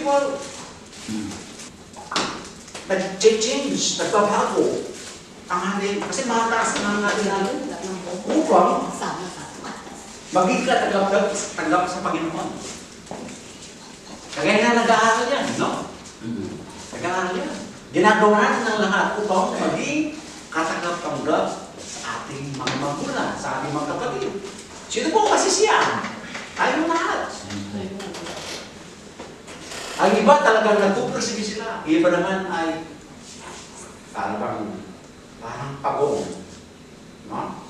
people, nag-change, nagbabago. Ang ating, kasi mataas na ang ating upang maging tanggap sa Panginoon. Kagaya na nag-aaral yan, no? Nag-aaral yan. Ginagawa natin ng lahat upang maging katanggap-tanggap sa ating mga magulang, sa ating mga kapatid. Sino po kasi siya? Tayo lahat. Ang iba talagang nagpupursige sila. Iba naman ay parang pagong. No?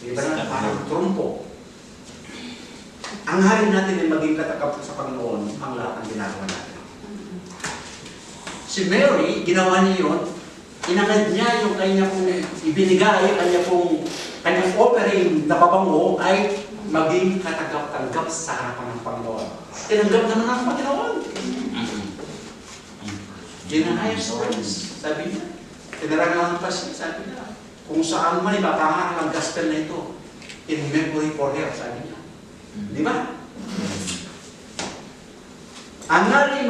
Iba naman parang trumpo. Ang hari natin ay maging katanggap sa Panginoon ang lahat ng ginagawa natin. Si Mary, ginawa niya yun, inangad niya yung kanya pong ibinigay, kanyang offering na pabango ay maging katanggap-tanggap sa harapan ng Panginoon. Tinanggap naman ng Panginoon. Ginahayos words, sabi niya. Tinaragaan pa siya, sabi niya. Kung saan man ipapangaral ang gospel na ito, in memory for her, sabi niya. Di ba? Ang nari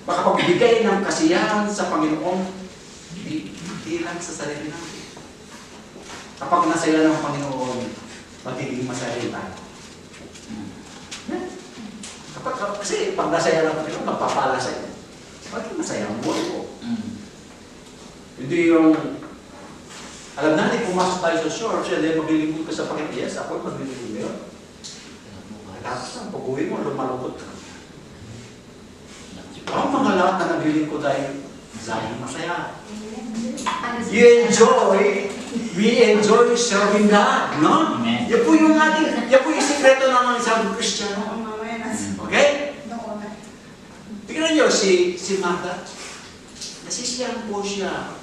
makapagbigay ng kasiyahan sa Panginoon, hindi lang sa sarili natin. Kapag nasaya ng Panginoon, magiging masaya tayo. Kasi pag nasaya ng Panginoon, magpapala sa'yo. Magiging masaya ang buhay ko. Hindi yung, alam natin, pumasok tayo sa church, and then maglilingkod ka sa Panginoon. Yes, ako maglilingkod ngayon. Tapos ang pag-uwi mo, lumalungkot ka. Ang mga lahat na naglilingkod ay dahil masaya. We enjoy serving God, no? Yan po yung sikreto ng isang Kristiyano. Okay? Tingnan niyo si Martha. Nasisiyang po siya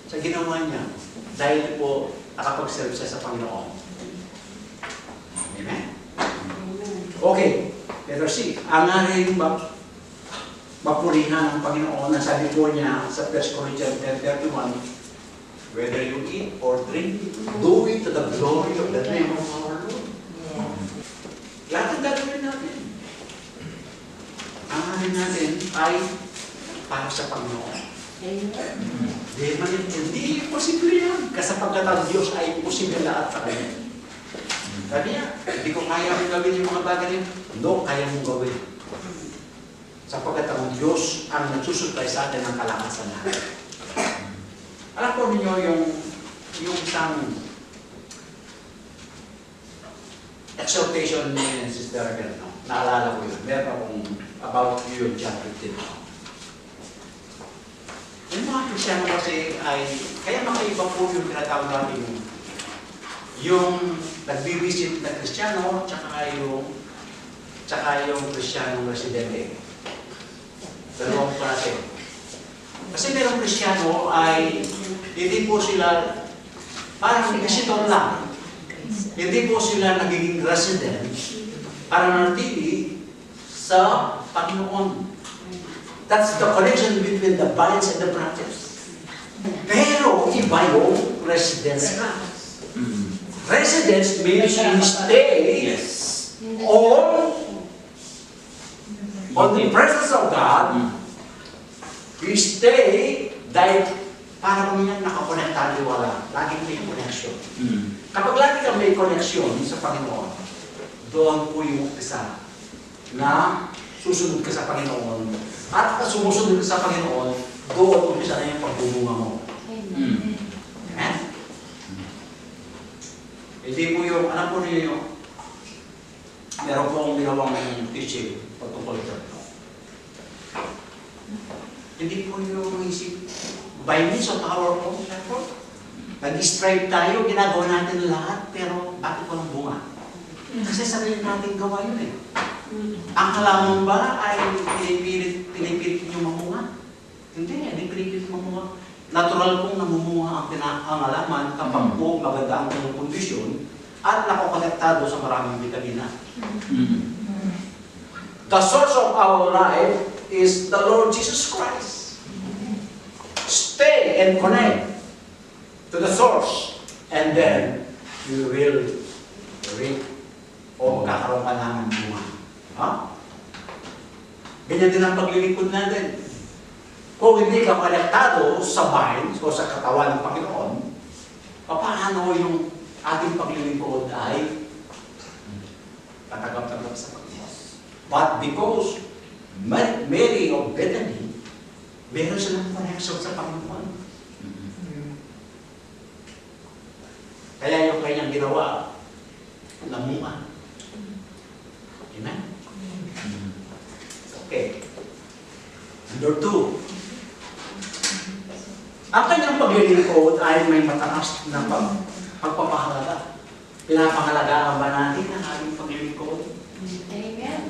sa ginawa niya dahil po nakapag-serve siya sa Panginoon. Amen? Okay. Letter C. Ang aring mapurihan ng Panginoon na sabi po niya sa 1 Corinthians 10:31, whether you eat or drink, do it to the glory of the name of our Lord. Lahat ang gagawin natin. Ang amin natin ay para sa Panginoon. Hindi posible yan. Kasapagkat ang Diyos ay posible lahat sa Kanya. Sabi niya, hindi ko kaya mong gawin yung mga bagay niya. No, kaya mong gawin. Sapagkat ang Diyos ang nagsusupply sa atin ng kalakasan natin. Alam po ninyo yung isang exhortation ni Sister Raquel, no? Naalala ko yun. Meron akong about you John 15. Yung mga Kristiano kasi ay, kaya mga iba po yung tinatawag natin yung nagbibisit na Kristiano, tsaka yung Kristianong residente. Dalawang klase. Kasi merong Kristiano ay hindi po sila parang visitor lang. Hindi po sila nagiging resident para nanatili sa Panginoon. That's the connection between the vines and the branches. Pero iba yung residence na. Residence means you stay on the presence of God. You stay dahil parang yan nakakonektado wala. Laging may connection. Kapag lagi kang may connection sa Panginoon, doon po yung isa na susunod ka sa Panginoon. At sumusunod ka sa Panginoon, doon umpisa na yung pagbubunga mo. Amen? Hindi po yung, alam po niyo yung, meron pong ginawang teaching patungkol ito. Hindi po yung isip, by means of our own effort, nag-strive tayo, ginagawa natin lahat, pero bakit walang bunga? Kasi sarili natin gawa yun eh. Ang halaman ba ay pinipilit nyo mamunga? Hindi, pinipilit mamunga. Natural pong namumunga ang halaman kapag po maganda ang kanyang kondisyon at nakokonektado sa maraming vitamina. The source of our life is the Lord Jesus Christ. Stay and connect to the source, and then you will reap o magkakaroon ka ng bunga. Ganyan din ang paglilingkod natin. Kung hindi ka konektado sa mind o sa katawan ng Panginoon, paano yung ating paglilingkod ay tatagap-tagap sa Panginoon? But because Mary of Bethany, meron silang connection sa Panginoon. Kaya yung kanyang ginawa, lamungan. Amen? Okay. Number 2. Ang kanyang paglilingkod ay may mataas na pagpapahalaga. Pinapangalagaan ba natin ang ating paglilingkod? Amen.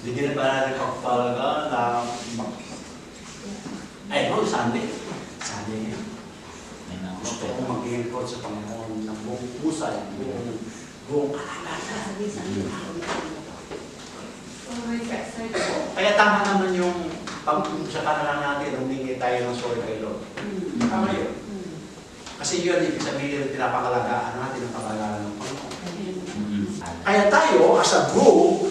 Bigyan ba natin pagpapahalaga na ay, no, Sunday. Sunday yan. Gusto kong maglilingkod sa Panginoon ng buong pusa, buong kalagayan. Kaya tama naman yung sa kanila natin, humingi tayo ng sorry kay Lord. Tama yun. Kasi yun, ibig sabihin, pinapangalagaan natin ang pangalagaan ng Panginoon. Kaya tayo, as a group,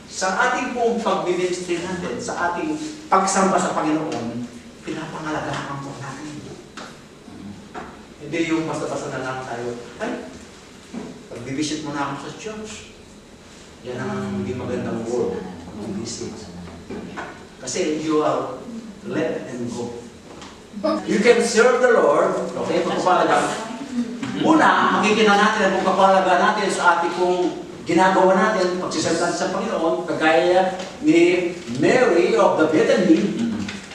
sa ating pong pag-ministry natin, sa ating pagsamba sa Panginoon, pinapangalagaan po natin. Hindi yung basta-basta na lang tayo, ay, pag-visit mo na ako sa church. Yan ang hindi magandang word. Pag-visit. Kasi you are let and go. You can serve the Lord. Okay, pagpapalaga. Una, makikita natin ang pagpapalaga natin sa ating kong ginagawa natin, pagsiserve sa Panginoon, kagaya ni Mary of the Bethany,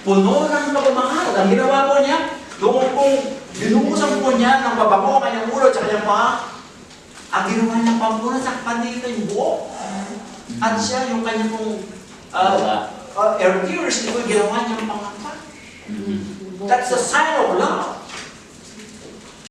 puno ng pagmamahal. Ang ginawa po niya, doon kung binuhusan po niya ng babango ang kanyang ulo at sa kanyang paa, ang ginawa niya pampunan sa kanila yung buhok. At siya, yung kanyang pong air tears, ito ginawa niyang pangapa. That's a sign of love.